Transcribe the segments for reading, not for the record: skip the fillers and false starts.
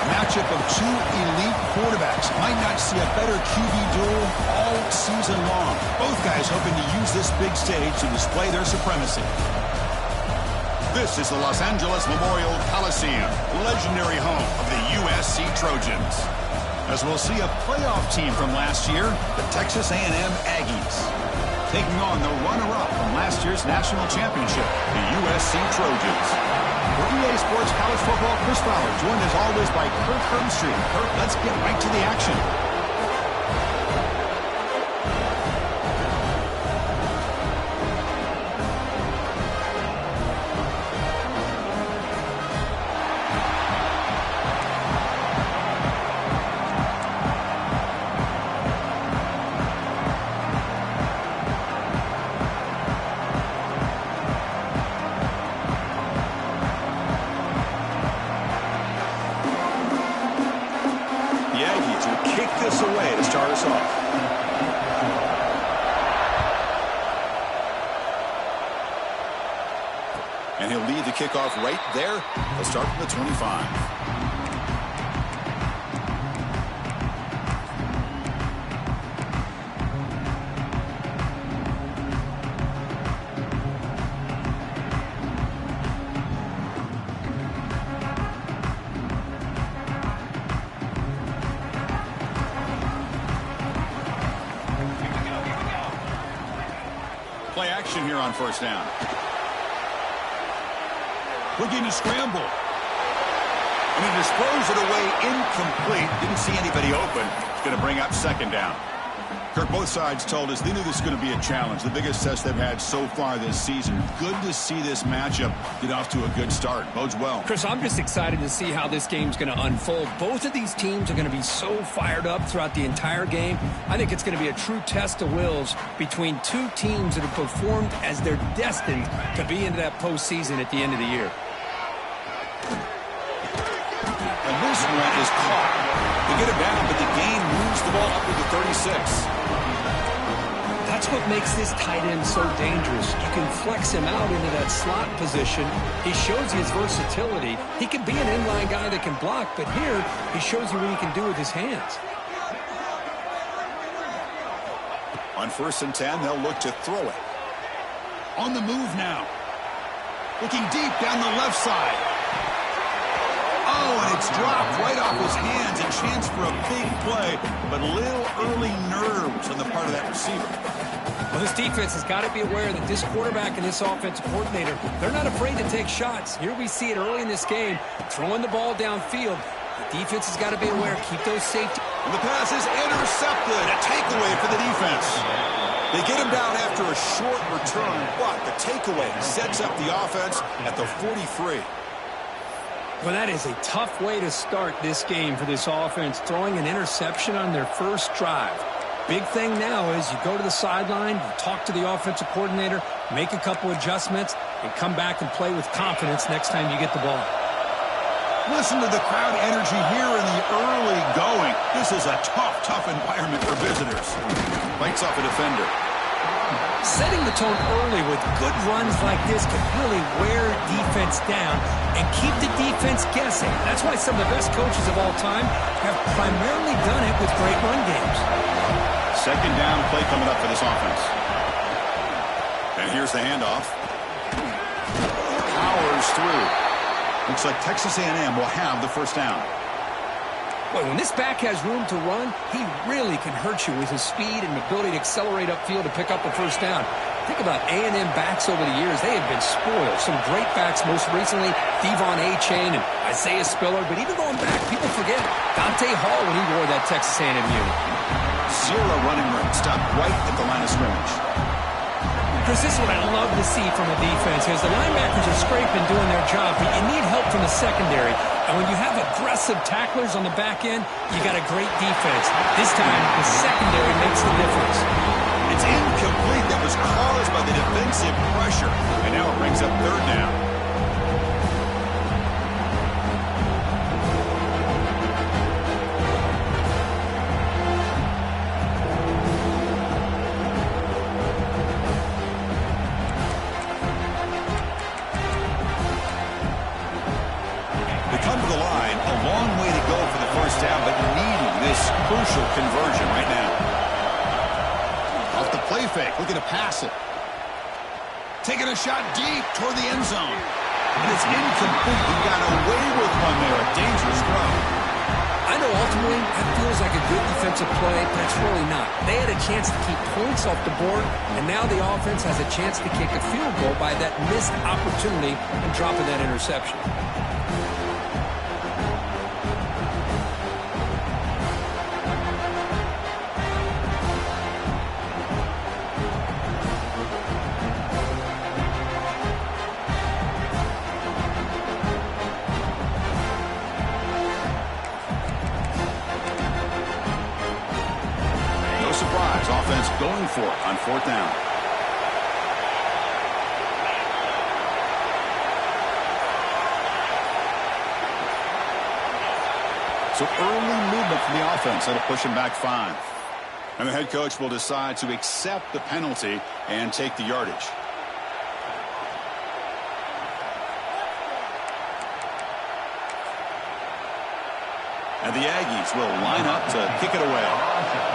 Matchup of two elite quarterbacks. Might not see a better QB duel all season long. Both guys hoping to use this big stage to display their supremacy. This is the Los Angeles Memorial Coliseum, legendary home of the USC Trojans. As we'll see a playoff team from last year, the Texas A&M Aggies, taking on the runner-up from last year's national championship, the USC Trojans. For EA Sports College Football, Chris Fowler, joined as always by Kirk Herbstreit. Kirk, let's get right to the action. Away to start us off. And he'll lead the kickoff right there. He'll start from the 25. Play action here on first down. Looking to scramble. And he just throws it away incomplete. Didn't see anybody open. It's going to bring up second down. Kirk, both sides told us they knew this was going to be a challenge. The biggest test they've had so far this season. Good to see this matchup get off to a good start. Bodes well. Chris, I'm just excited to see how this game's going to unfold. Both of these teams are going to be so fired up throughout the entire game. I think it's going to be a true test of wills between two teams that have performed as they're destined to be into that postseason at the end of the year. And this one is caught. They get it down, but the gain moves the ball up to the 36. That's what makes this tight end so dangerous. You can flex him out into that slot position. He shows you his versatility. He can be an inline guy that can block, but here he shows you what he can do with his hands. On 1st and 10, they'll look to throw it. On the move now. Looking deep down the left side. Oh, and it's dropped right off his hands. A chance for a big play, but a little early nerves on the part of that receiver. Well, this defense has got to be aware that this quarterback and this offensive coordinator, they're not afraid to take shots. Here we see it early in this game, throwing the ball downfield. The defense has got to be aware, keep those safety. And the pass is intercepted. A takeaway for the defense. They get him down after a short return, but the takeaway sets up the offense at the 43. Well, that is a tough way to start this game for this offense, throwing an interception on their first drive. Big thing now is you go to the sideline, you talk to the offensive coordinator, make a couple adjustments, and come back and play with confidence next time you get the ball. Listen to the crowd energy here in the early going. This is a tough environment for visitors. Bites off a defender. Setting the tone early with good runs like this can really wear defense down and keep the defense guessing. That's why some of the best coaches of all time have primarily done it with great run games. Second down play coming up for this offense. And here's the handoff. Powers through. Looks like Texas A&M will have the first down. Boy, when this back has room to run, he really can hurt you with his speed and ability to accelerate upfield to pick up the first down. Think about A&M backs over the years. They have been spoiled. Some great backs, most recently, Devon A-Chain and Isaiah Spiller. But even going back, people forget Dante Hall when he wore that Texas A&M unit. Zero running room. Stopped right at the line of scrimmage. Chris, this is what I love to see from a defense. As the linebackers are scraping, doing their job, but you need help from the secondary. And when you have aggressive tacklers on the back end, you got a great defense. This time, the secondary makes the difference. It's incomplete. That was caused by the defensive pressure. And now it brings up third down. Come to the line, a long way to go conversion right now. Off the play fake, looking to pass it. Taking a shot deep toward the end zone. And it's incomplete. He got away with one there. A dangerous throw. I know ultimately that feels like a good defensive play, but it's really not. They had a chance to keep points off the board, and now the offense has a chance to kick a field goal by that missed opportunity and dropping that interception. Offense going for it on 4th down. So early movement from the offense that'll push him back 5. And the head coach will decide to accept the penalty and take the yardage. And the Aggies will line up to kick it away.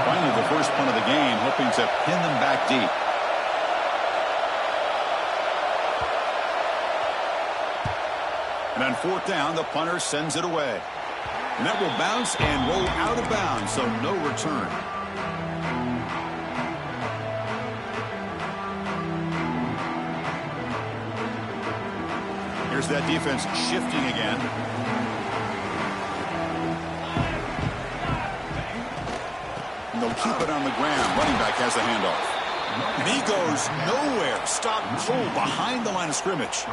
Finally, the first punt of the game, hoping to pin them back deep. And on 4th down, the punter sends it away. And that will bounce and roll out of bounds, so no return. Here's that defense shifting again. And they'll keep it on the ground. Running back has the handoff. And he goes nowhere. Stopped cold behind the line of scrimmage.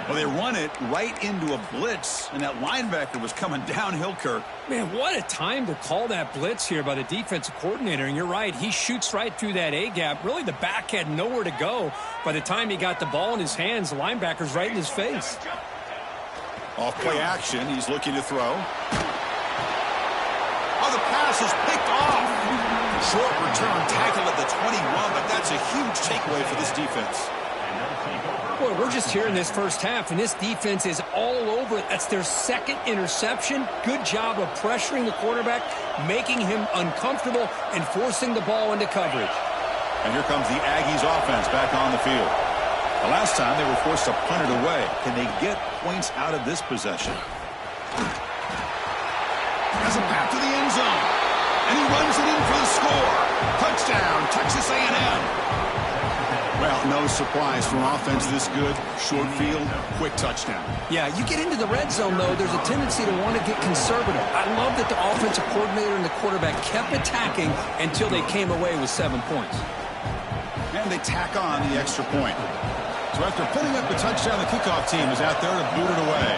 Well, they run it right into a blitz, and that linebacker was coming downhill, Kirk. Man, what a time to call that blitz here by the defensive coordinator. And you're right, he shoots right through that A-gap. Really, the back had nowhere to go. By the time he got the ball in his hands, the linebacker's right in his face. Off play action, he's looking to throw. Oh, the pass is picked off. Short return, tackle at the 21, but that's a huge takeaway for this defense. Boy, we're just here in this first half, and this defense is all over it. That's their second interception. Good job of pressuring the quarterback, making him uncomfortable, and forcing the ball into coverage. And here comes the Aggies offense back on the field. The last time they were forced to punt it away. Can they get points out of this possession? Has a path to the end zone. And he runs it in for the score. Touchdown, Texas A&M. Well, no surprise for an offense this good. Short field, quick touchdown. Yeah, you get into the red zone, though, there's a tendency to want to get conservative. I love that the offensive coordinator and the quarterback kept attacking until they came away with 7 points. And they tack on the extra point. So after putting up the touchdown, the kickoff team is out there to boot it away.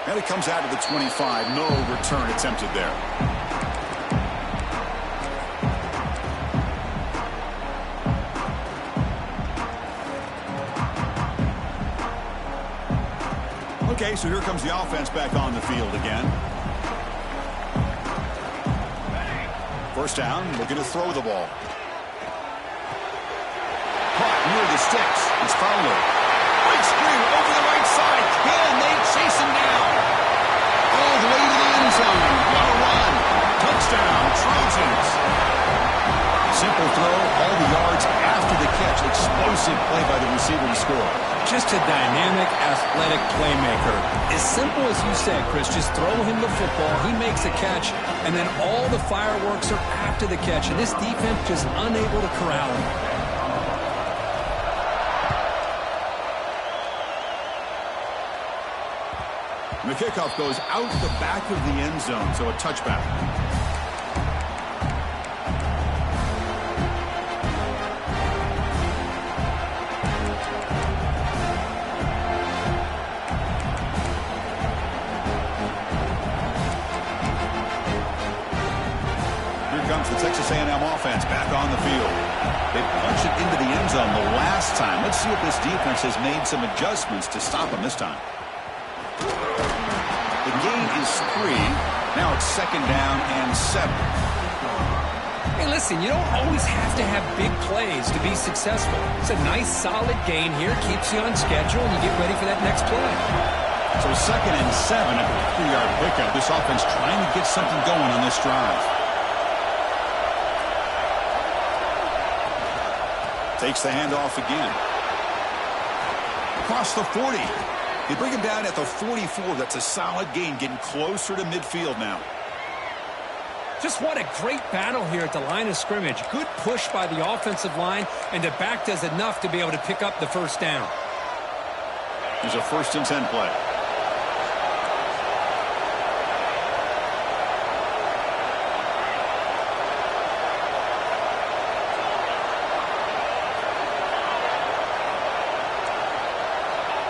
And it comes out to the 25. No return attempted there. Okay, so here comes the offense back on the field again. First down, looking to throw the ball. Caught near the sticks. It's Fowler. Big screen over the right side. Can they chase him down? All the way to the end zone. What a run. Touchdown, Trojans. Simple throw, all the yards after the catch. Explosive play by the receiver to score. Just a dynamic, athletic playmaker. As simple as you said, Chris, just throw him the football, he makes a catch, and then all the fireworks are after the catch, and this defense just unable to corral him. And the kickoff goes out the back of the end zone, so a touchback. The Texas A&M offense back on the field. They punch it into the end zone the last time. Let's see if this defense has made some adjustments to stop them this time. The gain is 3. Now it's 2nd down and 7. Hey, listen, you don't always have to have big plays to be successful. It's a nice, solid gain here. Keeps you on schedule, and you get ready for that next play. So 2nd and 7 at the 3-yard pickup. This offense trying to get something going on this drive. Takes the handoff again. Across the 40. They bring him down at the 44. That's a solid gain, getting closer to midfield now. Just what a great battle here at the line of scrimmage. Good push by the offensive line, and the back does enough to be able to pick up the first down. Here's a 1st and 10 play.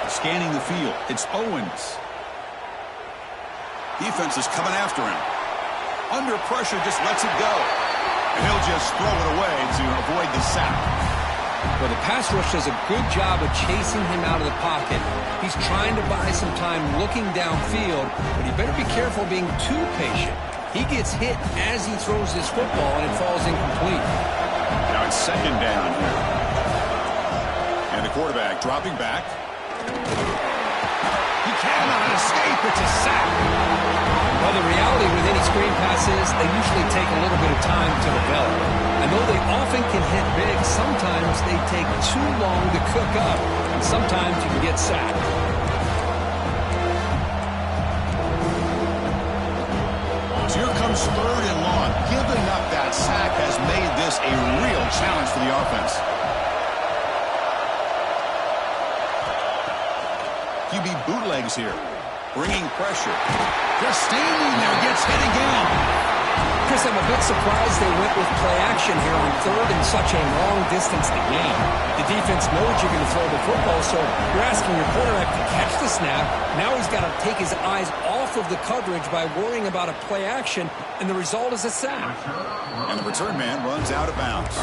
Scanning the field, it's Owens. Defense is coming after him. Under pressure, just lets it go. And he'll just throw it away to avoid the sack. Well, the pass rush does a good job of chasing him out of the pocket. He's trying to buy some time looking downfield, but he better be careful being too patient. He gets hit as he throws this football, and it falls incomplete. Now it's 2nd down here. And the quarterback dropping back. He cannot escape. It's a sack. Well, the reality with any screen pass is they usually take a little bit of time to develop. And though they often can hit big, sometimes they take too long to cook up, and sometimes you can get sacked. So here comes 3rd and long. Giving up that sack has made this a real challenge for the offense. QB bootlegs here, bringing pressure. Just standing there, gets hit again. Chris, I'm a bit surprised they went with play action here on 3rd and such a long distance to gain. The defense knows you're going to throw the football, so you're asking your quarterback to catch the snap. Now he's got to take his eyes off of the coverage by worrying about a play action, and the result is a sack. And the return man runs out of bounds.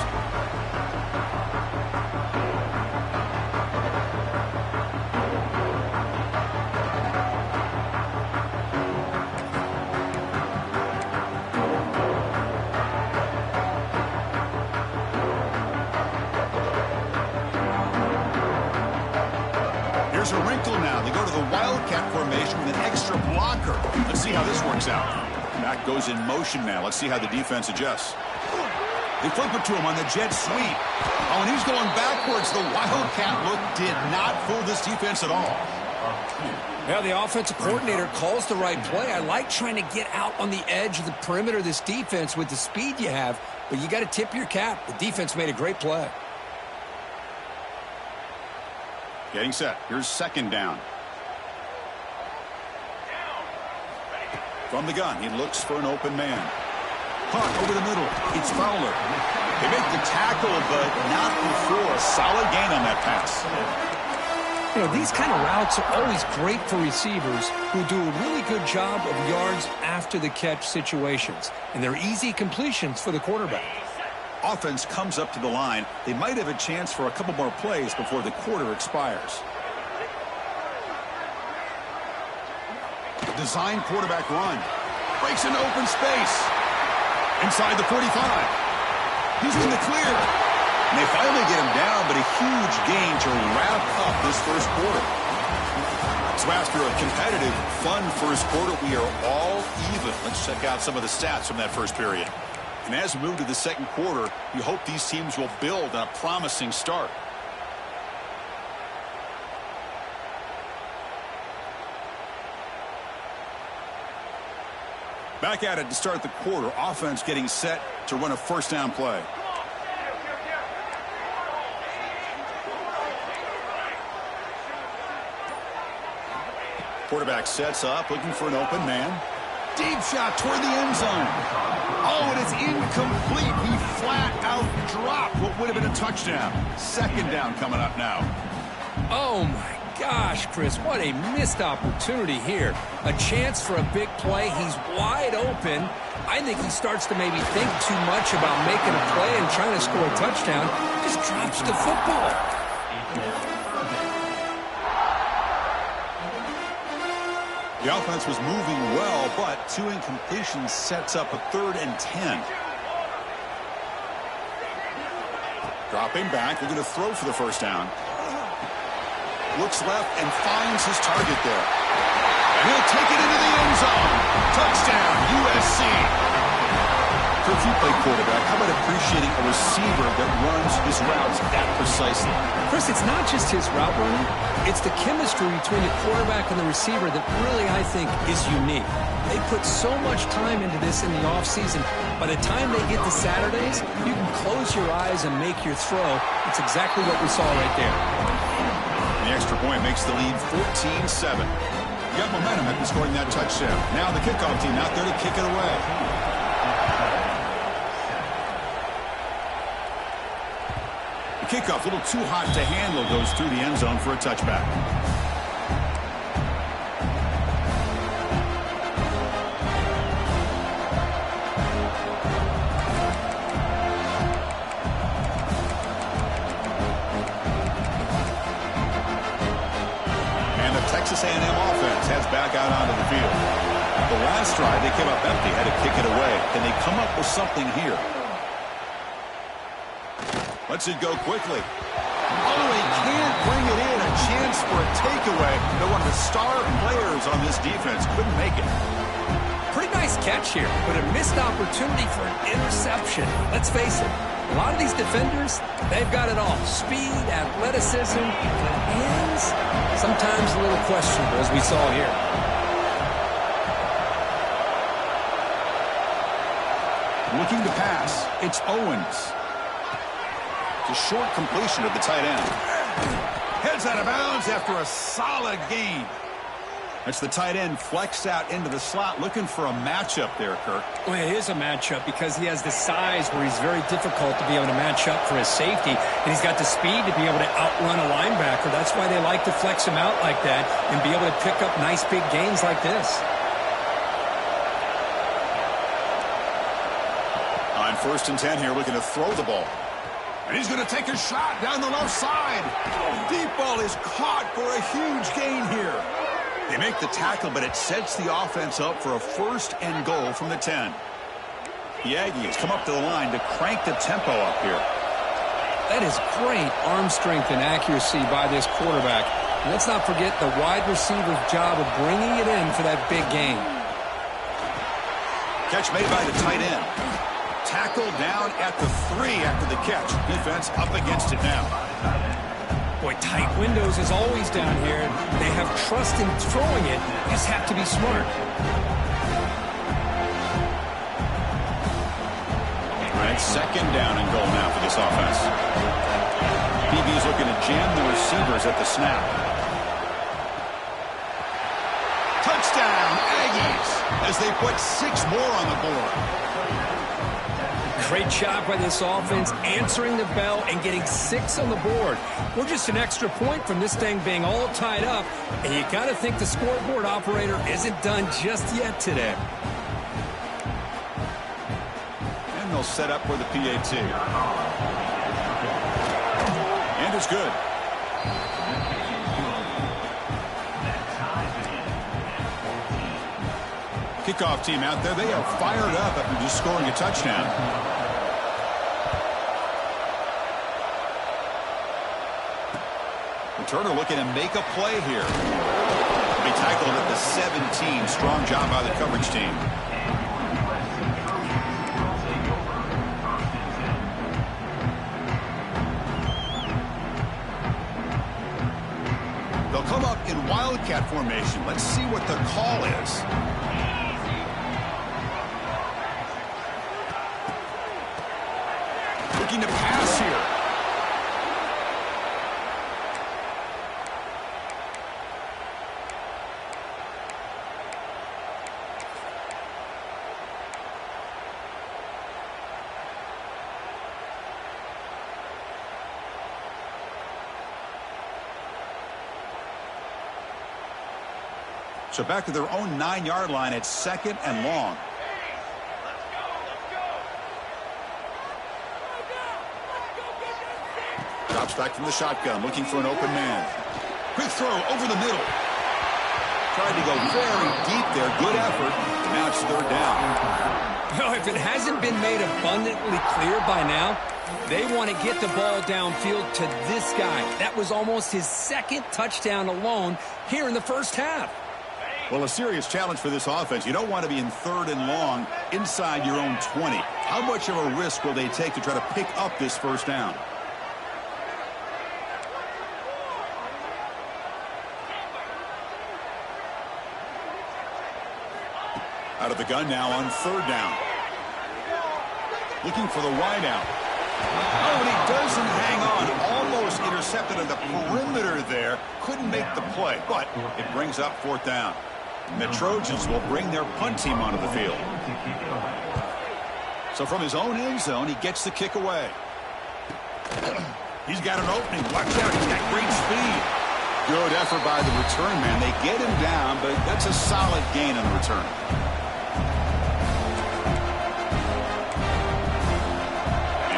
Here's a wrinkle now. They go to the Wildcat formation with an extra blocker. Let's see how this works out. Back goes in motion now. Let's see how the defense adjusts. They flip it to him on the jet sweep. Oh, and he's going backwards. The Wildcat look did not fool this defense at all. Yeah, the offensive coordinator calls the right play. I like trying to get out on the edge of the perimeter of this defense with the speed you have, but you got to tip your cap. The defense made a great play. Getting set. Here's 2nd down. From the gun, he looks for an open man. Caught over the middle. It's Fowler. They make the tackle, but not before. Solid gain on that pass. You know, these kind of routes are always great for receivers who do a really good job of yards after the catch situations. And they're easy completions for the quarterback. Offense comes up to the line. They might have a chance for a couple more plays before the quarter expires. Design quarterback run. Breaks into open space. Inside the 45. He's in the clear. And they finally get him down, but a huge gain to wrap up this first quarter. So after a competitive, fun first quarter, we are all even. Let's check out some of the stats from that first period. And as we move to the second quarter, you hope these teams will build on a promising start. Back at it to start the quarter. Offense getting set to run a first down play. Quarterback sets up, looking for an open man. Deep shot toward the end zone. Oh, and it's incomplete. He flat out dropped what would have been a touchdown. Second down coming up now. Oh, my gosh, Chris, what a missed opportunity here. A chance for a big play. He's wide open. I think he starts to maybe think too much about making a play and trying to score a touchdown. Just drops the football. The offense was moving well, but two incompletions sets up a 3rd and 10. Dropping back, we're going to throw for the first down. looks left and finds his target there. And he'll take it into the end zone. Touchdown, USC. Kirk, you play quarterback. How about appreciating a receiver that runs his routes that precisely? Chris, it's not just his route running. It's the chemistry between the quarterback and the receiver that really, I think, is unique. They put so much time into this in the offseason. By the time they get to Saturdays, you can close your eyes and make your throw. It's exactly what we saw right there. The extra point makes the lead 14-7. Got momentum after scoring that touchdown. Now the kickoff team out there to kick it away. The kickoff, a little too hot to handle, goes through the end zone for a touchback. Texas A&M offense heads back out onto the field. The last drive, they came up empty, had to kick it away. Can they come up with something here? Lets it go quickly. Oh, he can't bring it in. A chance for a takeaway. They're one of the star players on this defense. Couldn't make it. Pretty nice catch here, but a missed opportunity for an interception. Let's face it, a lot of these defenders, they've got it all. Speed, athleticism, hands, sometimes a little questionable, as we saw here. Looking to pass, it's Owens. It's a short completion of the tight end. Heads out of bounds after a solid gain. That's the tight end flexed out into the slot, looking for a matchup there, Kirk. Well, it is a matchup because he has the size where he's very difficult to be able to match up for his safety, and he's got the speed to be able to outrun a linebacker. That's why they like to flex him out like that and be able to pick up nice big gains like this. On 1st and 10 here, looking to throw the ball. And he's going to take a shot down the left side. Deep ball is caught for a huge gain here. They make the tackle, but it sets the offense up for a 1st and goal from the 10. The Aggies come up to the line to crank the tempo up here. That is great arm strength and accuracy by this quarterback. And let's not forget the wide receiver's job of bringing it in for that big gain. Catch made by the tight end. Tackle down at the 3 after the catch. Defense up against it now. Boy, tight windows is always down here. They have trust in throwing it. You just have to be smart. All right, 2nd down and goal now for this offense. BB's looking to jam the receivers at the snap. Touchdown, Aggies, as they put 6 more on the board. Great job by this offense, answering the bell and getting 6 on the board. We're just an extra point from this thing being all tied up, and you got to think the scoreboard operator isn't done just yet today. And they'll set up for the PAT. And it's good. Kickoff team out there, they are fired up after just scoring a touchdown. Turner looking to make a play here. He'll be tackled at the 17. Strong job by the coverage team. They'll come up in wildcat formation. Let's see what the call is. Looking to pass here. So back to their own 9-yard line at 2nd and long. Drops back from the shotgun, looking for an open man. Quick throw over the middle. Tried to go very deep there. Good effort. Now it's 3rd down. Well, if it hasn't been made abundantly clear by now, They want to get the ball downfield to this guy. That was almost his second touchdown alone here in the first half. Well, a serious challenge for this offense. You don't want to be in 3rd and long inside your own 20. How much of a risk will they take to try to pick up this first down? Out of the gun now on 3rd down. Looking for the wide out. Oh, and he doesn't hang on. Almost intercepted on the perimeter there. Couldn't make the play, but it brings up 4th down. And the Trojans will bring their punt team onto the field. So from his own end zone, he gets the kick away. He's got an opening. Watch out. He's got great speed. Good effort by the return man. They get him down, but that's a solid gain on the return.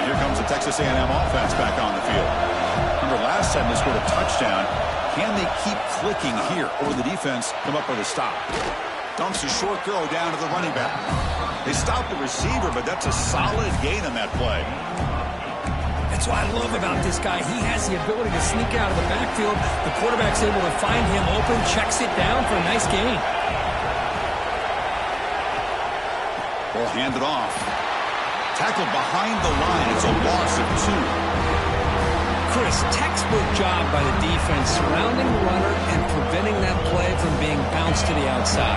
Here comes the Texas A&M offense back on the field. Remember last time they scored a touchdown. Can they keep clicking here, or will the defense come up with a stop? Dumps a short throw down to the running back. They stop the receiver, but that's a solid gain on that play. That's what I love about this guy. He has the ability to sneak out of the backfield. The quarterback's able to find him open, checks it down for a nice gain. Ball handed off. Tackled behind the line. It's a loss of 2. Chris, textbook job by the defense surrounding the runner and preventing that play from being bounced to the outside.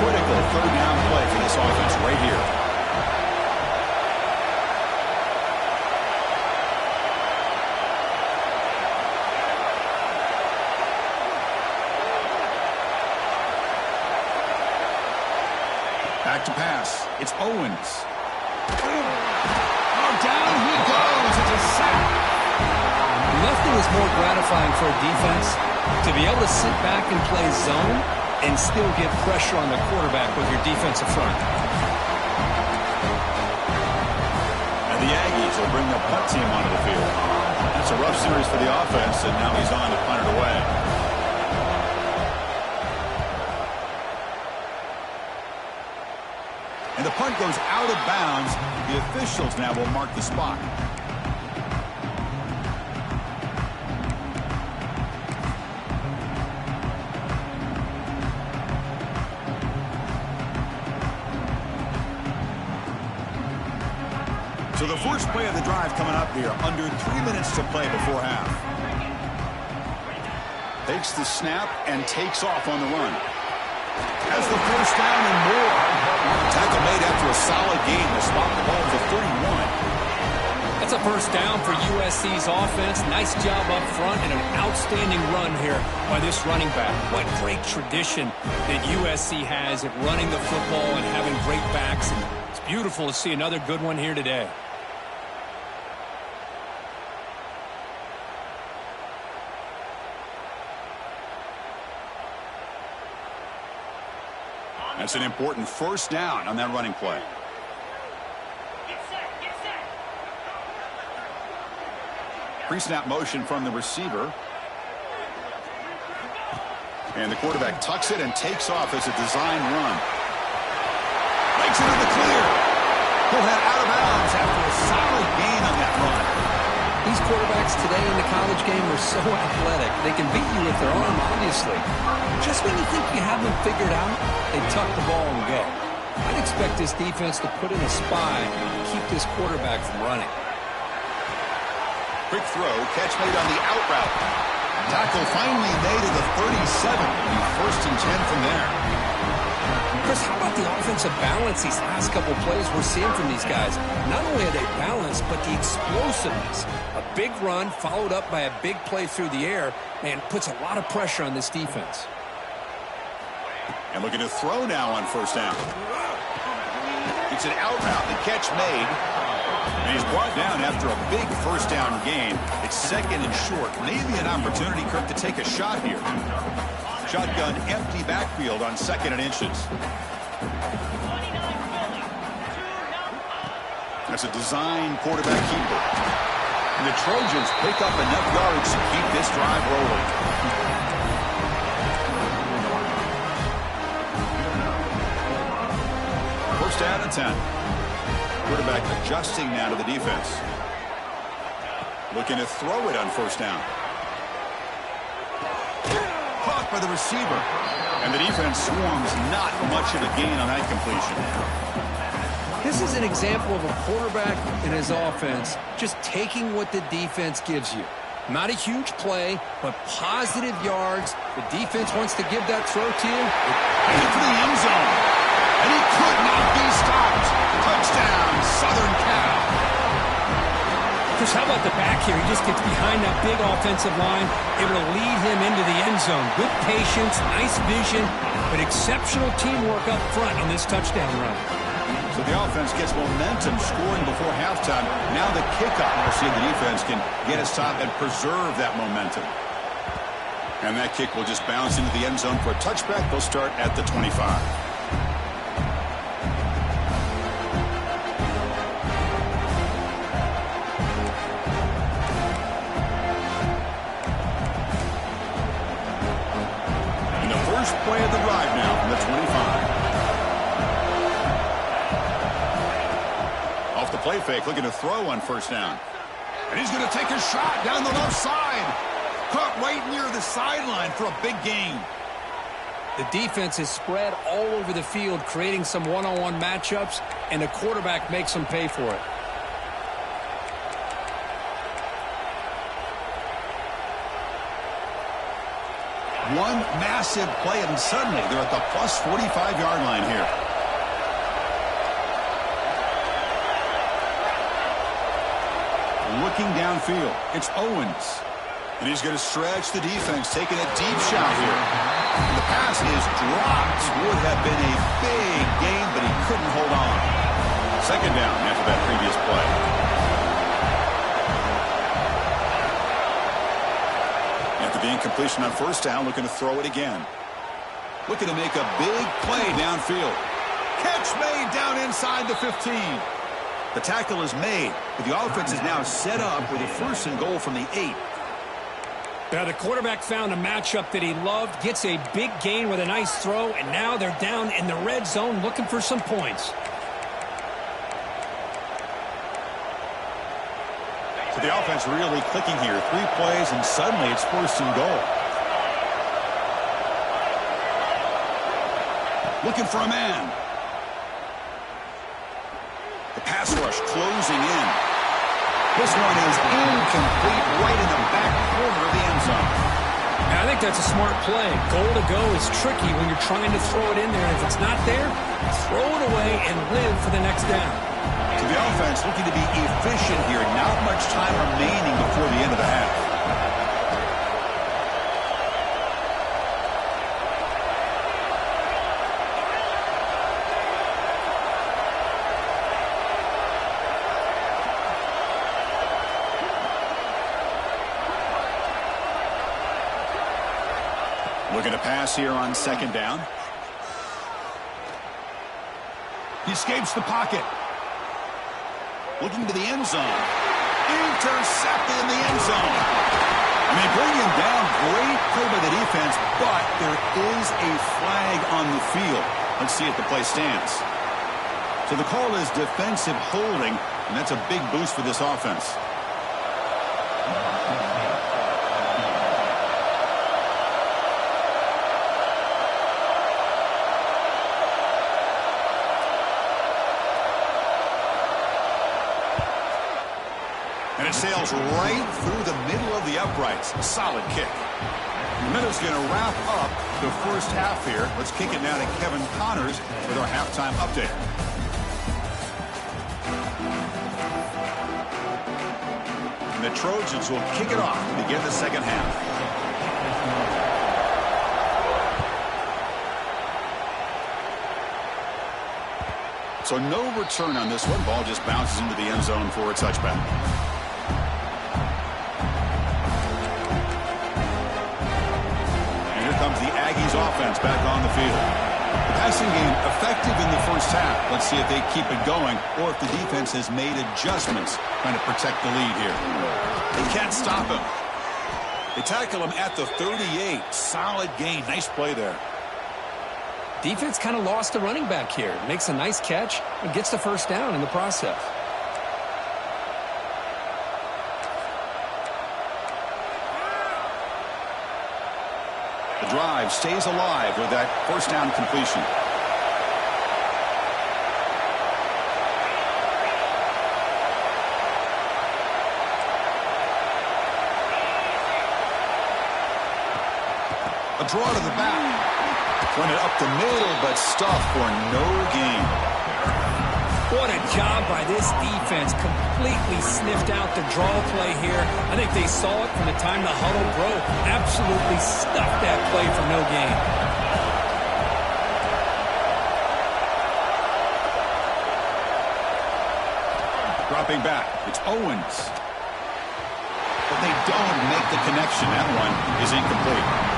Critical 3rd down play for this offense right here. Back to pass. It's Owens. Oh, down he goes. It's a sack. Nothing is more gratifying for a defense to be able to sit back and play zone and still get pressure on the quarterback with your defensive front. And the Aggies will bring the punt team onto the field. That's a rough series for the offense, and now he's on to punt it away. And the punt goes out of bounds. The officials now will mark the spot. So the first play of the drive coming up here. Under 3 minutes to play before half. Takes the snap and takes off on the run. Has the first down and more. Tackle made after a solid gain to spot the ball to 31. That's a first down for USC's offense. Nice job up front and an outstanding run here by this running back. What great tradition that USC has at running the football and having great backs. And it's beautiful to see another good one here today. That's an important first down on that running play. Pre-snap motion from the receiver. And the quarterback tucks it and takes off as a design run. Makes it in the clear. He'll head out of bounds after a solid gain on that run. These quarterbacks today in the college game are so athletic. They can beat you with their arm, obviously. Just when you think you have them figured out, they tuck the ball and go. I'd expect this defense to put in a spy and keep this quarterback from running. Quick throw, catch made on the out route. Tackle finally made at the 37. It'll be 1st and 10 from there. Chris, how about the offensive balance these last couple plays we're seeing from these guys? Not only are they balanced, but the explosiveness. A big run followed up by a big play through the air, and puts a lot of pressure on this defense. And looking to throw now on first down. It's an out route. The catch made. And he's brought down after a big first down gain. It's 2nd and short. Maybe an opportunity, Kirk, to take a shot here. Shotgun empty backfield on 2nd and inches. That's a design quarterback keeper. And the Trojans pick up enough yards to keep this drive rolling. First down and 10. Quarterback adjusting now to the defense. Looking to throw it on first down. Caught by the receiver. And the defense swarms, not much of a gain on that completion. This is an example of a quarterback and his offense just taking what the defense gives you. Not a huge play, but positive yards. The defense wants to give that throw to you. Into the end zone. And he could not be stopped. Touchdown, Southern Cal. Chris, how about the back here? He just gets behind that big offensive line, able to lead him into the end zone. Good patience, nice vision, but exceptional teamwork up front on this touchdown run. So the offense gets momentum scoring before halftime. Now the kickoff. We'll see if the defense can get a stop and preserve that momentum. And that kick will just bounce into the end zone for a touchback. They'll start at the 25. Play of the drive now from the 25. Off the play fake, looking to throw on first down. And he's going to take a shot down the left side. Caught right near the sideline for a big gain. The defense is spread all over the field, creating some one-on-one matchups, and the quarterback makes them pay for it. One massive play, and suddenly they're at the plus 45-yard line here. Looking downfield, it's Owens. And he's going to stretch the defense, taking a deep shot here. The pass is dropped. Would have been a big gain, but he couldn't hold on. Second down after that previous play. After the incompletion on first down, looking to throw it again. Looking to make a big play downfield. Catch made down inside the 15. The tackle is made, but the offense is now set up with a first and goal from the 8. Now the quarterback found a matchup that he loved, gets a big gain with a nice throw, and now they're down in the red zone looking for some points. So the offense really clicking here. 3 plays, and suddenly it's first and goal. Looking for a man. The pass rush closing in. This one is incomplete, right in the back corner of the end zone. Now, I think that's a smart play. Goal to go is tricky when you're trying to throw it in there. If it's not there, throw it away and live for the next down. To the offense, looking to be efficient here. Not much time remaining before the end of the half. Looking to pass here on second down. He escapes the pocket. Looking to the end zone. Intercepted in the end zone. And they bring him down. Great play by the defense, but there is a flag on the field. Let's see if the play stands. So the call is defensive holding, and that's a big boost for this offense. And it sails right through the middle of the uprights. A solid kick. The minute's going to wrap up the first half here. Let's kick it now to Kevin Connors with our halftime update. And the Trojans will kick it off to begin the second half. So no return on this one. Ball just bounces into the end zone for a touchback. Comes the Aggies offense back on the field. The passing game effective in the first half. Let's see if they keep it going or if the defense has made adjustments trying to protect the lead here. They can't stop him. They tackle him at the 38. Solid gain. Nice play there. Defense kind of lost the running back here. Makes a nice catch and gets the first down in the process. The drive stays alive with that first down completion. A draw to the back. Run it up the middle, but stuffed for no gain. What a job by this defense. Completely sniffed out the draw play here. I think they saw it from the time the huddle broke. Absolutely stuffed that play for no gain. Dropping back, it's Owens. But they don't make the connection. That one is incomplete.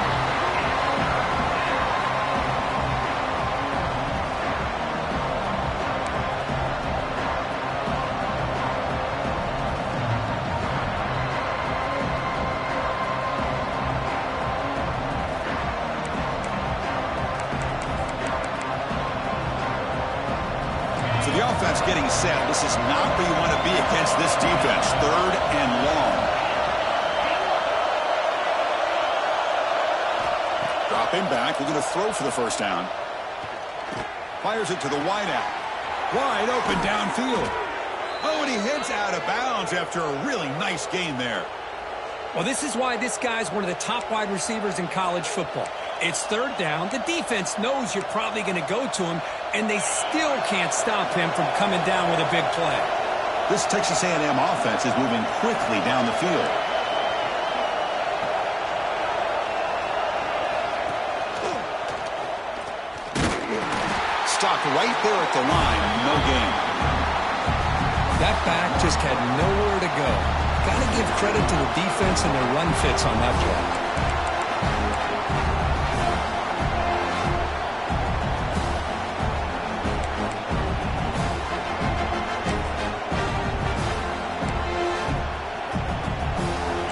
The offense getting set. This is not where you want to be against this defense. 3rd and long. Dropping back. We're going to throw for the first down. Fires it to the wideout. Wide open downfield. Oh, and he heads out of bounds after a really nice gain there. Well, this is why this guy's one of the top wide receivers in college football. It's 3rd down. The defense knows you're probably going to go to him, and they still can't stop him from coming down with a big play. This Texas A&M offense is moving quickly down the field. Stopped right there at the line. No gain. That back just had nowhere to go. Got to give credit to the defense and their run fits on that play.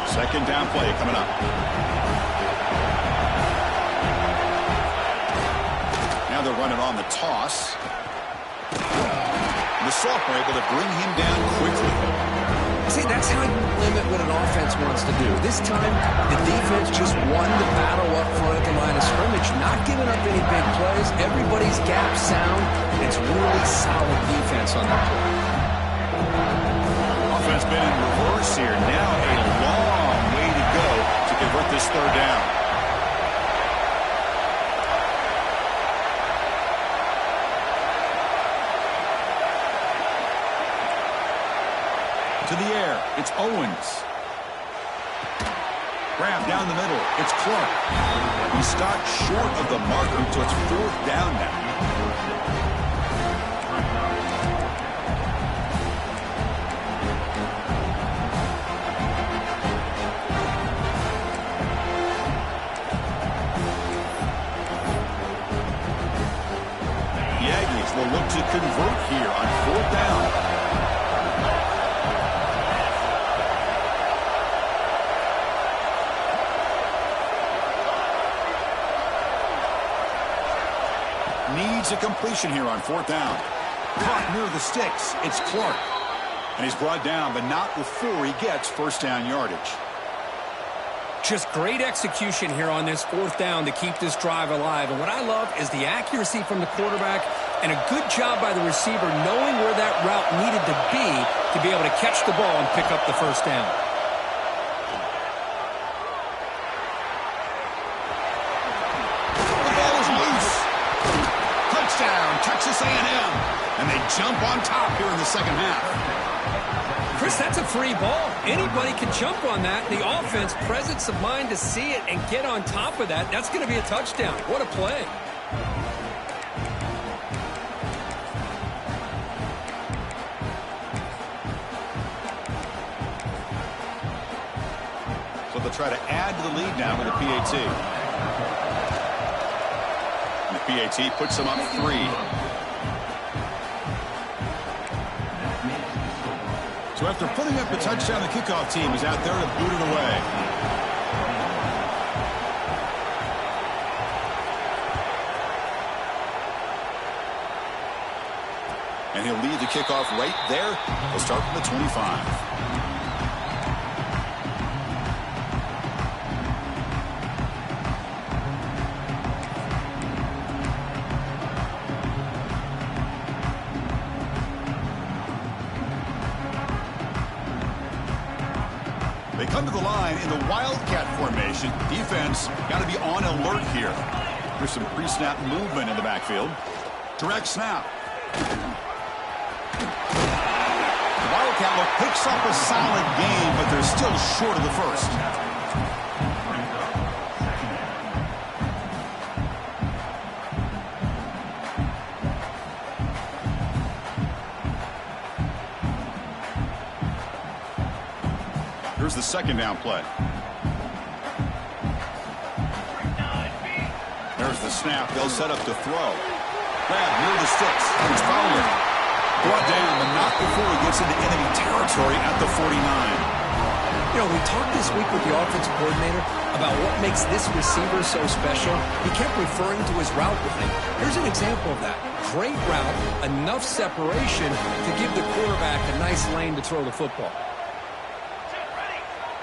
Second down play coming up. Now they're running on the toss. The sophomore able to bring him down quickly. See, that's how you limit what an offense wants to do. This time, the defense just won the battle up front at the line of scrimmage, not giving up any big plays. Everybody's gap sound. It's really solid defense on that play. Offense been in reverse here. Now a long way to go to convert this 3rd down. To the air, it's Owens. Grab down the middle, it's Clark. He stopped short of the marker, so it's 4th down now. The Aggies will look to convert here on 4th down. Needs a completion here on 4th down. Caught near the sticks. It's Clark. And he's brought down, but not before he gets first down yardage. Just great execution here on this 4th down to keep this drive alive. And what I love is the accuracy from the quarterback and a good job by the receiver knowing where that route needed to be able to catch the ball and pick up the first down. Texas A&M, and they jump on top here in the second half. Chris, that's a free ball. Anybody can jump on that. The offense, presence of mind to see it and get on top of that. That's going to be a touchdown. What a play. So they'll try to add to the lead now with a PAT. PAT puts them up 3. So after putting up a touchdown, the kickoff team is out there to boot it away. And he'll lead the kickoff right there. He'll start from the 25. They come to the line in the Wildcat formation. Defense got to be on alert here. There's some pre-snap movement in the backfield. Direct snap. The Wildcat look picks up a solid game, but they're still short of the first. Here's the second down play. There's the snap. They'll set up to throw. Grab near the sticks. It's Fowler. Brought down, but not before he gets into enemy territory at the 49. You know, we talked this week with the offensive coordinator about what makes this receiver so special. He kept referring to his route running. Here's an example of that. Great route, enough separation to give the quarterback a nice lane to throw the football.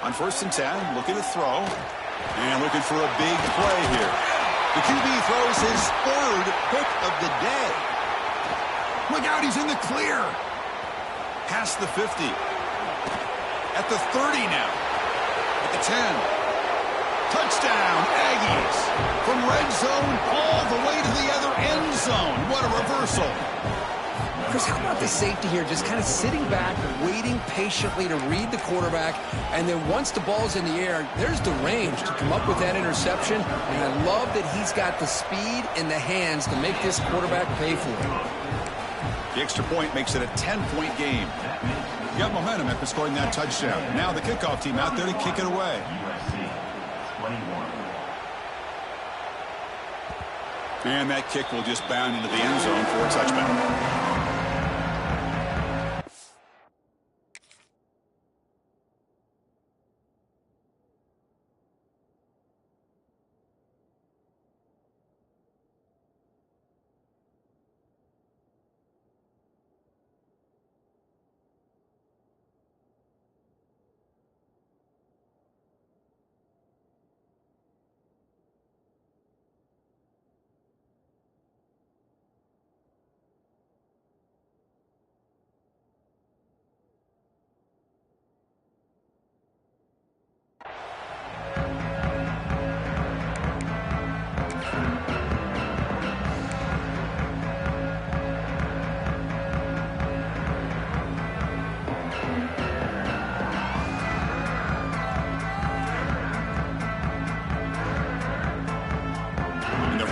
On 1st and 10, looking to throw. And looking for a big play here. The QB throws his third pick of the day. Look out, he's in the clear. Past the 50. At the 30 now. At the 10. Touchdown, Aggies. From red zone all the way to the other end zone. What a reversal. Chris, how about the safety here? Just kind of sitting back, waiting patiently to read the quarterback, and then once the ball's in the air, there's the range to come up with that interception, and I love that he's got the speed in the hands to make this quarterback pay for it. The extra point makes it a 10-point game. You got momentum after scoring that touchdown. Now the kickoff team out there to kick it away. And that kick will just bound into the end zone for a touchback.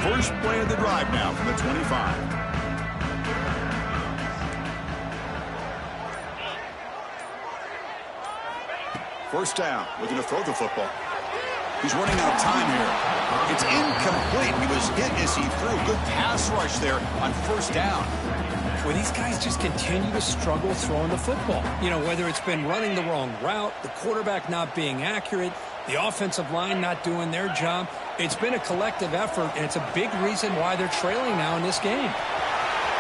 First play of the drive now from the 25. First down, looking to throw the football. He's running out of time here. It's incomplete. He was hit as he threw. Good pass rush there on first down. Well, these guys just continue to struggle throwing the football. You know, whether it's been running the wrong route, the quarterback not being accurate, the offensive line not doing their job. It's been a collective effort, and it's a big reason why they're trailing now in this game.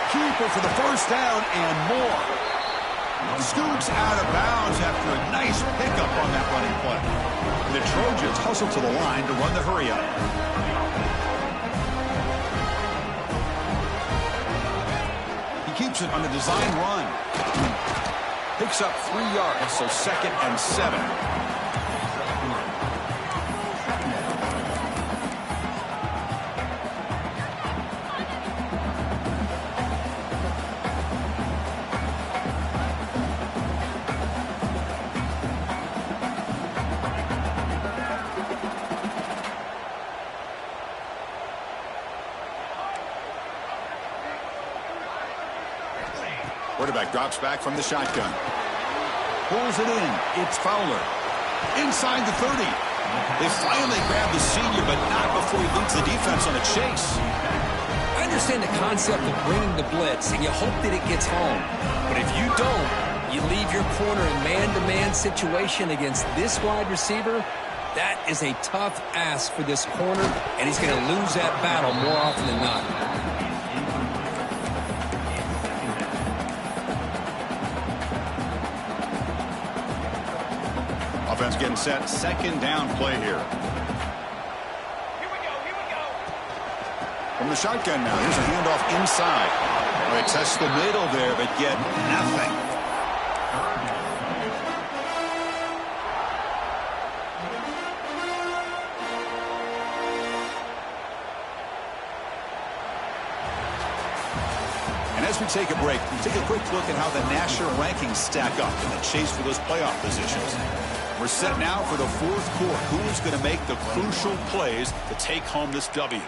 Keeper for the first down and more. Scoots out of bounds after a nice pickup on that running play. The Trojans hustle to the line to run the hurry-up. He keeps it on the design run. Picks up 3 yards, so 2nd and 7. Quarterback drops back from the shotgun. Pulls it in. It's Fowler. Inside the 30. They finally grab the senior, but not before he leads the defense on a chase. I understand the concept of bringing the blitz, and you hope that it gets home. But if you don't, you leave your corner in man-to-man situation against this wide receiver. That is a tough ask for this corner, and he's going to lose that battle more often than not. Offense getting set. Second down play here. From the shotgun now. Here's a handoff inside. They test the middle there, but get nothing. And as we take a break, we take a quick look at how the national rankings stack up in the chase for those playoff positions. We're set now for the fourth quarter. Who's going to make the crucial plays to take home this W?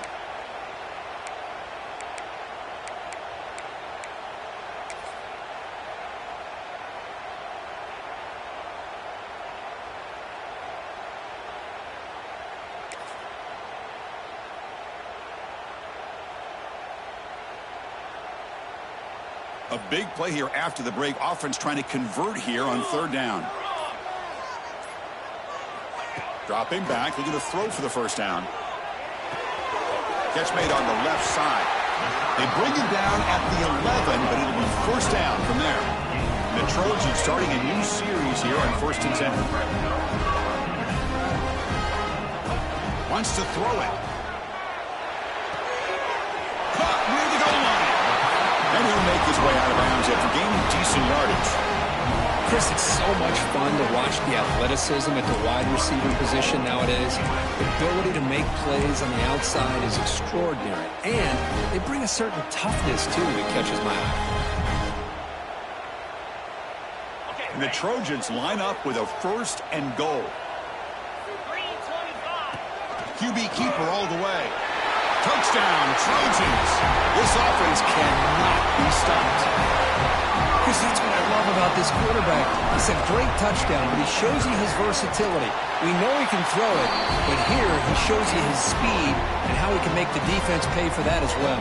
A big play here after the break. Offense trying to convert here on third down. Dropping back, looking to throw for the first down. Catch made on the left side. They bring him down at the 11, but it'll be first down from there. The Trojans starting a new series here on 1st and 10. Wants to throw it. Caught near the goal line. And he'll make his way out of bounds after gaining decent yardage. Chris, it's so much fun to watch the athleticism at the wide receiver position nowadays. The ability to make plays on the outside is extraordinary. And they bring a certain toughness, too, that catches my eye. And the Trojans line up with a 1st and goal. QB keeper all the way. Touchdown, Trojans. This offense cannot be stopped. Chris, that's what I love about this quarterback. It's a great touchdown, but he shows you his versatility. We know he can throw it, but here he shows you his speed and how he can make the defense pay for that as well.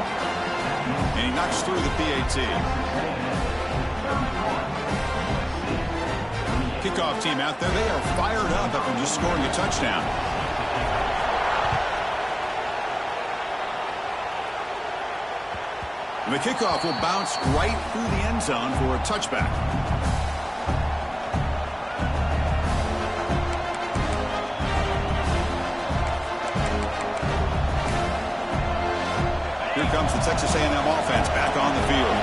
And he knocks through the PAT. Kickoff team out there. They are fired up after just scoring a touchdown. And the kickoff will bounce right through the end zone for a touchback. Here comes the Texas A&M offense back on the field.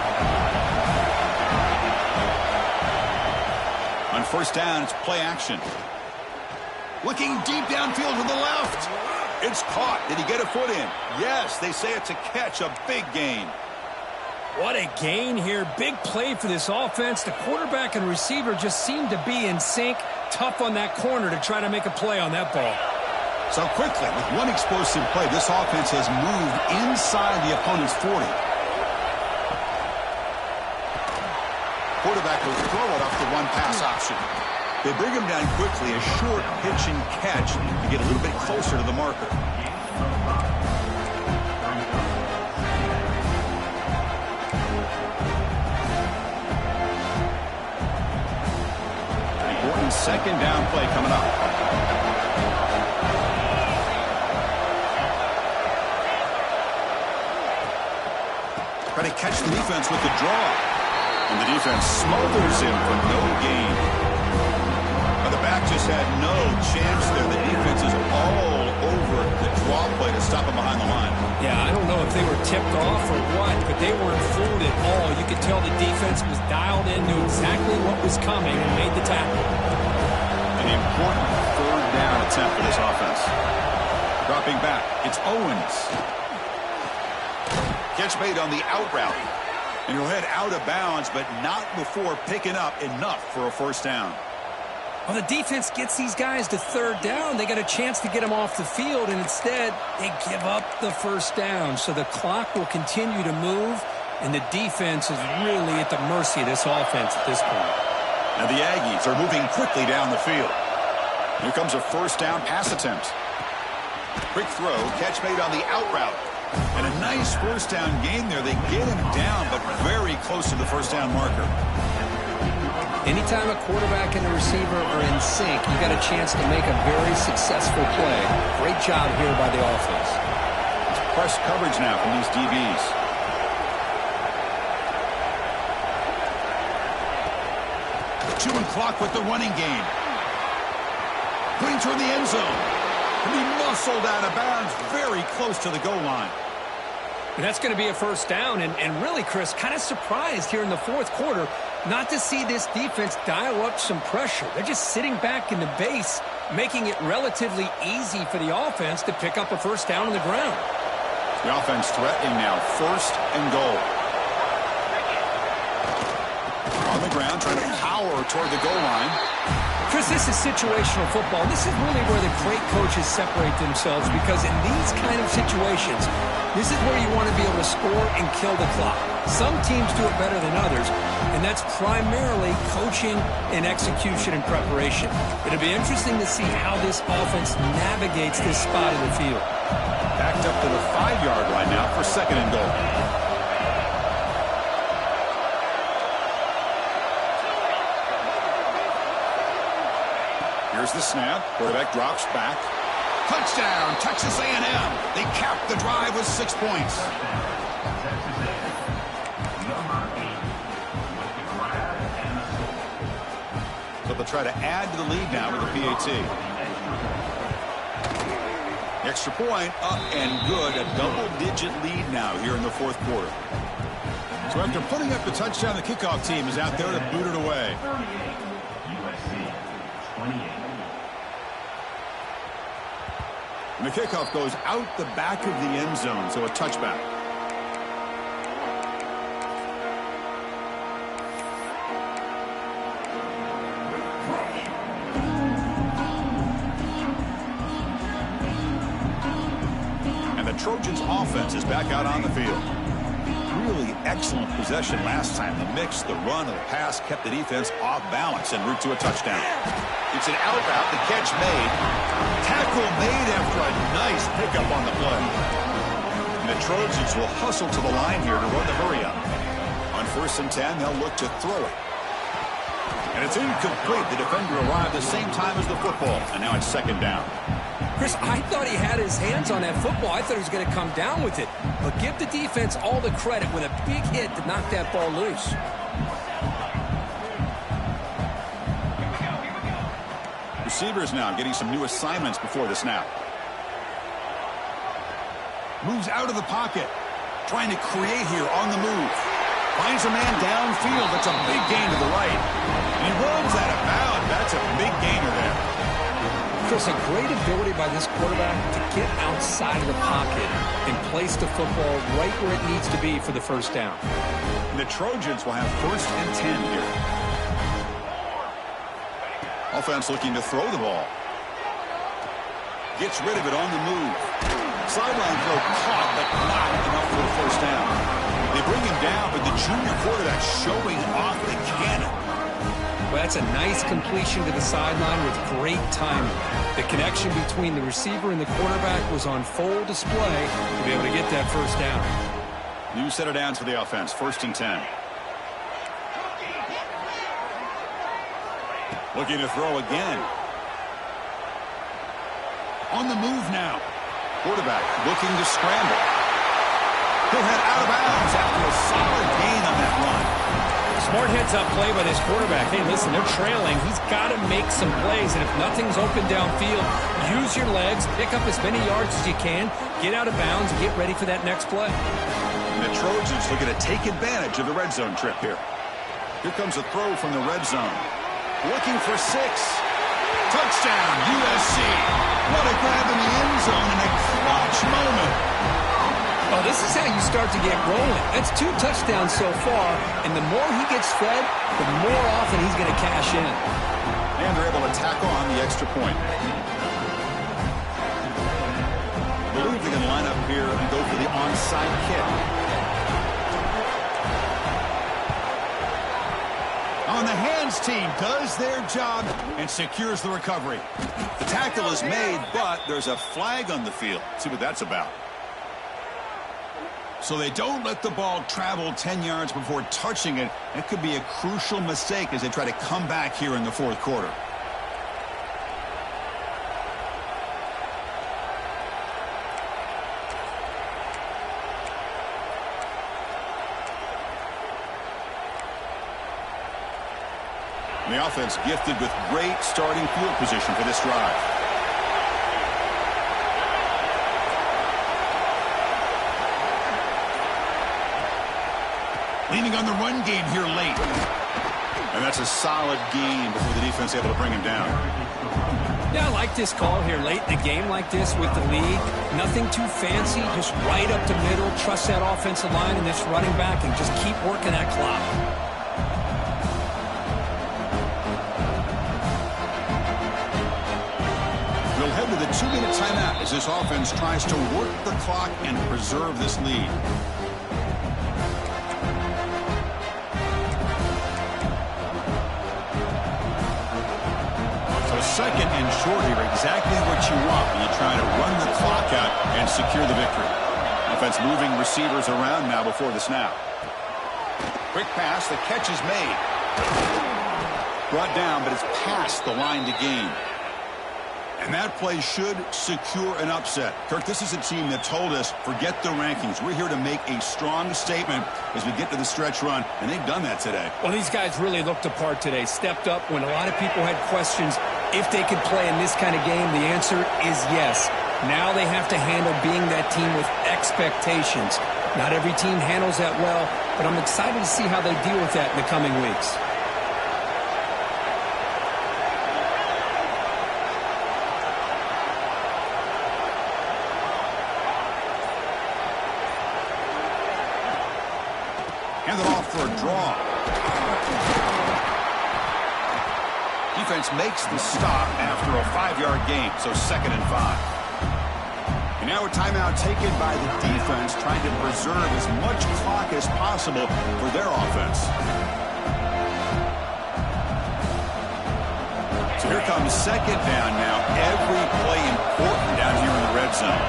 On first down, it's play action. Looking deep downfield to the left. It's caught. Did he get a foot in? Yes, they say it's a catch, a big gain. What a gain here. Big play for this offense. The quarterback and receiver just seem to be in sync. Tough on that corner to try to make a play on that ball. So quickly, with one explosive play, this offense has moved inside the opponent's 40. Quarterback will throw it off the one-pass option. They bring him down quickly, a short pitch and catch to get a little bit closer to the marker. Important second down play coming up. Try to catch the defense with the draw. And the defense smothers him for no gain. But the back just had no chance there. The defense is all over the draw play to stop him behind the line. Yeah, I don't know if they were tipped off or what, but they weren't fooled at all. You could tell the defense was dialed in, knew exactly what was coming, and made the tackle. An important third down attempt for this offense. Dropping back, it's Owens. Catch made on the out route. And he'll head out of bounds, but not before picking up enough for a first down. Well, the defense gets these guys to third down. They got a chance to get them off the field, and instead they give up the first down. So the clock will continue to move, and the defense is really at the mercy of this offense at this point. Now the Aggies are moving quickly down the field. Here comes a first down pass attempt. Quick throw, catch made on the out route. And a nice first down gain there. They get him down, but very close to the first down marker. Anytime a quarterback and a receiver are in sync, you got a chance to make a very successful play. Great job here by the offense. It's press coverage now from these DBs. Chewing clock with the running game. putting toward the end zone. And he muscled out of bounds very close to the goal line. And that's going to be a first down. And really, Chris, kind of surprised here in the fourth quarter not to see this defense dial up some pressure. They're just sitting back in the base, making it relatively easy for the offense to pick up a first down on the ground. The offense threatening now, first and goal. On the ground, trying to power toward the goal line. Chris, this is situational football. This is really where the great coaches separate themselves, because in these kind of situations, this is where you want to be able to score and kill the clock. Some teams do it better than others, and that's primarily coaching and execution and preparation. It'll be interesting to see how this offense navigates this spot in the field. Backed up to the 5-yard line now for second and goal. Here's the snap. Quarterback drops back. Touchdown, Texas A&M. They capped the drive with 6 points. So they'll try to add to the lead now with the PAT. Extra point up and good. A double-digit lead now here in the fourth quarter. So after putting up the touchdown, the kickoff team is out there to boot it away. And the kickoff goes out the back of the end zone, so a touchback. And the Trojans' offense is back out on the field. Really excellent possession last time. The mix, the run, and the pass kept the defense off balance en route to a touchdown. It's an out route. The catch made. Tackle made after a nice pickup on the play. And the Trojans will hustle to the line here to run the hurry up. On 1st and 10, they'll look to throw it. And it's incomplete. The defender arrived the same time as the football. And now it's second down. Chris, I thought he had his hands on that football. I thought he was going to come down with it. But give the defense all the credit with a big hit to knock that ball loose. Receivers now getting some new assignments before the snap. Moves out of the pocket. Trying to create here on the move. Finds a man downfield. That's a big gain to the right. And he runs out of bounds. That's a big gainer there. Chris, a great ability by this quarterback to get outside of the pocket and place the football right where it needs to be for the first down. And the Trojans will have 1st and 10 here. Offense looking to throw the ball. Gets rid of it on the move. Sideline throw caught, but not enough for the first down. They bring him down, but the junior quarterback showing off the cannon. Well, that's a nice completion to the sideline with great timing. The connection between the receiver and the quarterback was on full display to be able to get that first down. New set of downs for the offense. 1st and 10. Looking to throw again. On the move now. Quarterback looking to scramble. He'll head out of bounds after a solid gain on that run. Smart heads-up play by this quarterback. Hey, listen, they're trailing. He's got to make some plays, and if nothing's open downfield, use your legs, pick up as many yards as you can, get out of bounds, get ready for that next play. And the Trojans looking to take advantage of the red zone trip here. Here comes a throw from the red zone. Looking for 6. Touchdown, USC. What a grab in the end zone in a clutch moment. Oh, this is how you start to get rolling. That's 2 touchdowns so far, and the more he gets fed, the more often he's going to cash in. And they're able to tackle on the extra point. I believe they're going to line up here and go for the onside kick. On the hands team does their job and secures the recovery. The tackle is made, but there's a flag on the field. Let's see what that's about. So they don't let the ball travel 10 yards before touching it. It could be a crucial mistake as they try to come back here in the fourth quarter. The offense gifted with great starting field position for this drive. Leaning on the run game here late. And that's a solid gain before the defense able to bring him down. Yeah, I like this call here late in the game like this with the lead. Nothing too fancy, just right up the middle. Trust that offensive line and this running back and just keep working that clock. We'll head to the 2-minute timeout as this offense tries to work the clock and preserve this lead. Second and short here, exactly what you want when you try to run the clock out and secure the victory. Offense moving receivers around now before the snap. Quick pass, the catch is made. Brought down, but it's past the line to gain. And that play should secure an upset. Kirk, this is a team that told us, forget the rankings. We're here to make a strong statement as we get to the stretch run, and they've done that today. Well, these guys really looked apart today, stepped up when a lot of people had questions if they could play in this kind of game. The answer is yes. Now they have to handle being that team with expectations. Not every team handles that well, but I'm excited to see how they deal with that in the coming weeks. Hand it off for a draw. Defense makes the stop after a 5-yard gain, so 2nd and 5. And now a timeout taken by the defense, trying to preserve as much clock as possible for their offense. So here comes 2nd down now. Every play important down here in the red zone.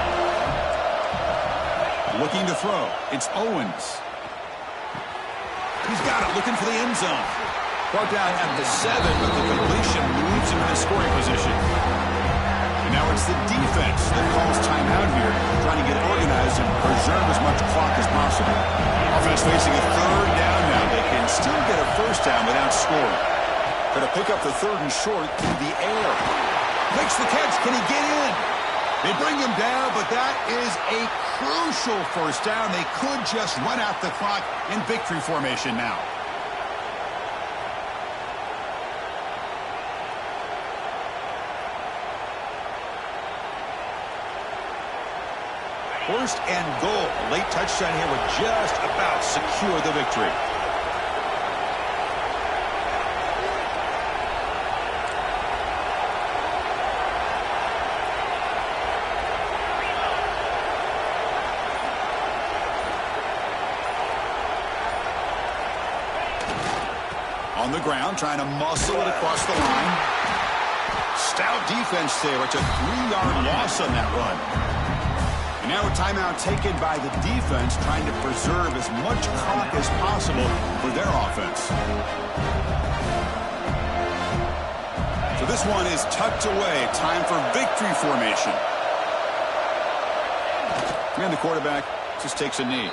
Looking to throw. It's Owens. He's got it, looking for the end zone. Brought down at the 7, but the completion moves him in scoring position. And now it's the defense that calls timeout here, trying to get organized and preserve as much clock as possible. Offense facing a 3rd down now. They can still get a 1st down without scoring. Going to pick up the 3rd and short through the air. Makes the catch. Can he get in? They bring him down, but that is a crucial 1st down. They could just run out the clock in victory formation now. First and goal. A late touchdown here would just about secure the victory. On the ground, trying to muscle it across the line. Stout defense there. It's a 3-yard loss on that run. And now a timeout taken by the defense, trying to preserve as much clock as possible for their offense. So this one is tucked away. Time for victory formation. And the quarterback just takes a knee.